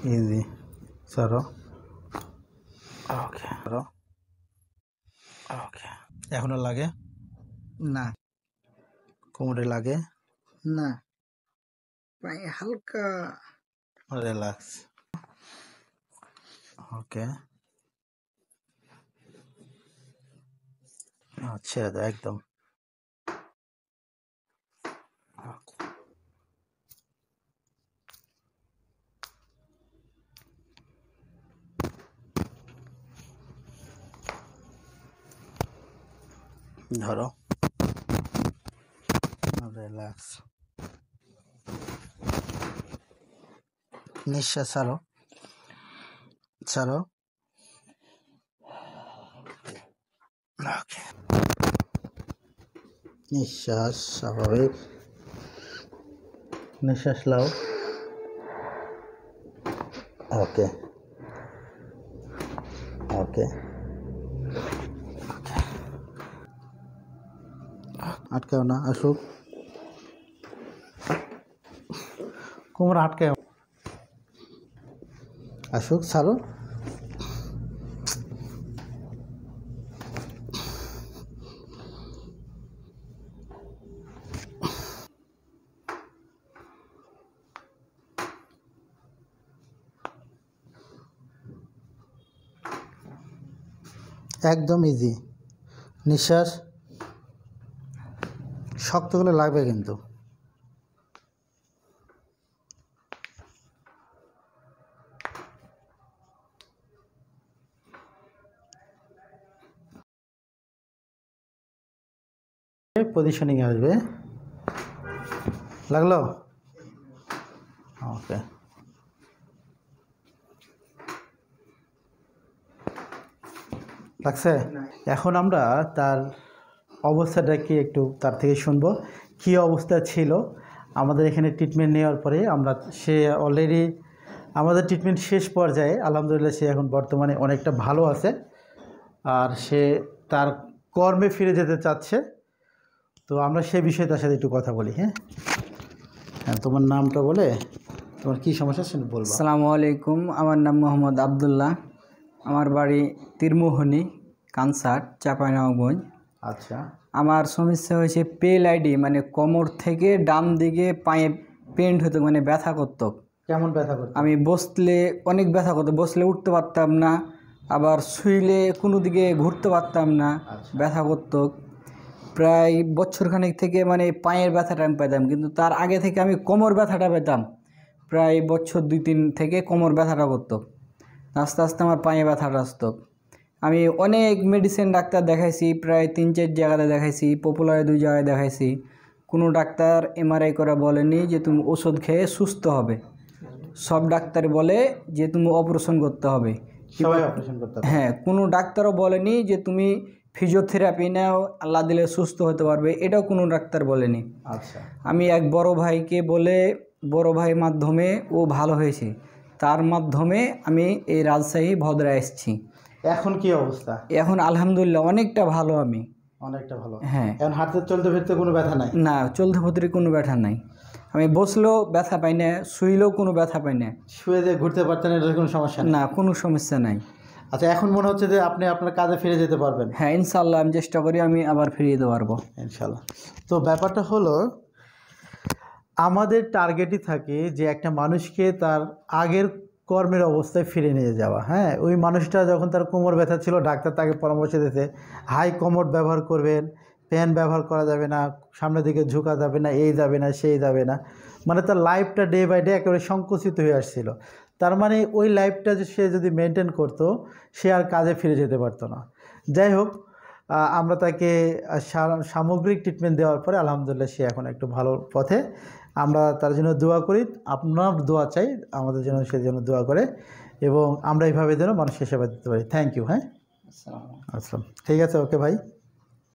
Easy. Saro. Okay. Saro. Okay. এখনো লাগে না কোমরে লাগে না পায়ে হালকা রিল্যাক্স ওকে ছেড়ে দাও একদম ধরো রিল্যাক্স নিঃশ্বাস ছাড়ো ছাড়ো ওকে নিঃশ্বাস স্বাভাবিক নিঃশ্বাস নাও ওকে ওকে আটকাও না আসুক কোমর আটকাও আসুক ছাড়ো একদম ইজি নিঃশ্বাস শক্ত করে লাগবে কিন্তু পজিশনিং আসবে লাগলো ওকে লাগছে এখন আমরা তার অবস্থাটা কি একটু তার থেকে শুনবো কী অবস্থা ছিল আমাদের এখানে ট্রিটমেন্ট নেওয়ার পরে আমরা সে অলরেডি আমাদের ট্রিটমেন্ট শেষ পর্যায়ে আলহামদুলিল্লাহ সে এখন বর্তমানে অনেকটা ভালো আছে আর সে তার কর্মে ফিরে যেতে চাচ্ছে তো আমরা সে বিষয়ে তার সাথে একটু কথা বলি হ্যাঁ হ্যাঁ তোমার নামটা বলে তোমার কী সমস্যা সেটা বলবো আসসালামু আলাইকুম আমার নাম মোহাম্মদ আবদুল্লাহ আমার বাড়ি তীরমোহনী কানসার চাঁপাইনবাবগঞ্জ আচ্ছা আমার সমস্যা হয়েছে পেল আইডি মানে কোমর থেকে ডান দিকে পায়ে পেন্ট হতো মানে ব্যথা করতো কেমন ব্যথা করতো আমি বসলে অনেক ব্যথা করতো বসলে উঠতে পারতাম না আবার শুইলে কোনো দিকে ঘুরতে পারতাম না ব্যথা করতো প্রায় বছরখানেক থেকে মানে পায়ের ব্যথাটা আমি পেতাম কিন্তু তার আগে থেকে আমি কোমর ব্যথাটা পেতাম প্রায় বছর 2-3 থেকে কোমর ব্যথাটা করতো আস্তে আস্তে আমার পায়ে ব্যথাটা আসতো আমি অনেক মেডিসিন ডাক্তার দেখাইছি প্রায় 3-4 জায়গাতে দেখাইছি পপুলারে 2 জায়গায় দেখাইছি কোনো ডাক্তার এমআরআই করে বলেনি যে তুমি ওষুধ খেয়ে সুস্থ হবে সব ডাক্তার বলে যে তুমি অপারেশন করতে হবে সবাই অপারেশন করতে হবে হ্যাঁ কোনো ডাক্তারও বলেনি যে তুমি ফিজিওথেরাপি নাও আল্লাহ দিলে সুস্থ হতে পারবে এটাও কোনো ডাক্তার বলেনি আচ্ছা আমি এক বড় ভাইকে বলে বড় ভাইয়ের মাধ্যমে ও ভালো হয়েছে তার মাধ্যমে আমি এই রাজশাহী ভদ্রা এসেছি এখন কি অবস্থা এখন আলহামদুলিল্লাহ অনেকটা ভালো আমি অনেকটা ভালো হ্যাঁ এখন হাঁটতে চলতে ফিরতে কোনো ব্যথা নাই না চলতে ফিরতে কোনো ব্যথা নাই আমি বসলেও ব্যথা পাই না শুইলেও কোনো ব্যথা পাই না শুয়ে যে ঘুরতে পারতেন এটার কোনো সমস্যা নেই না কোনো সমস্যা নাই আচ্ছা এখন মনে হচ্ছে যে আপনি আপনার কাজে ফিরে যেতে পারবেন হ্যাঁ ইনশাল্লাহ আমি চেষ্টা করি আমি আবার ফিরিয়ে দিতে পারবো ইনশাল্লাহ তো ব্যাপারটা হলো আমাদের টার্গেটই থাকে যে একটা মানুষকে তার আগের কর্মের অবস্থায় ফিরে নিয়ে যাওয়া হ্যাঁ ওই মানুষটা যখন তার কোমর ব্যথা ছিল ডাক্তার তাকে পরামর্শ দিতে হাই কমোড ব্যবহার করবেন প্যান ব্যবহার করা যাবে না সামনের দিকে ঝুঁকা যাবে না এই যাবে না সেই যাবে না মানে তার লাইফটা ডে বাই ডে একেবারে সংকুচিত হয়ে আসছিল তার মানে ওই লাইফটা সে যদি মেনটেন করতো সে আর কাজে ফিরে যেতে পারতো না যাই হোক আমরা তাকে সামগ্রিক ট্রিটমেন্ট দেওয়ার পরে আলহামদুলিল্লাহ সে এখন একটু ভালো পথে আমরা তার জন্য দোয়া করি আপনার দোয়া চাই আমাদের জন্য সে যেন দোয়া করে এবং আমরা এইভাবে যেন মানুষের সেবা দিতে পারি থ্যাংক ইউ হ্যাঁ আসসালাম ঠিক আছে ওকে ভাই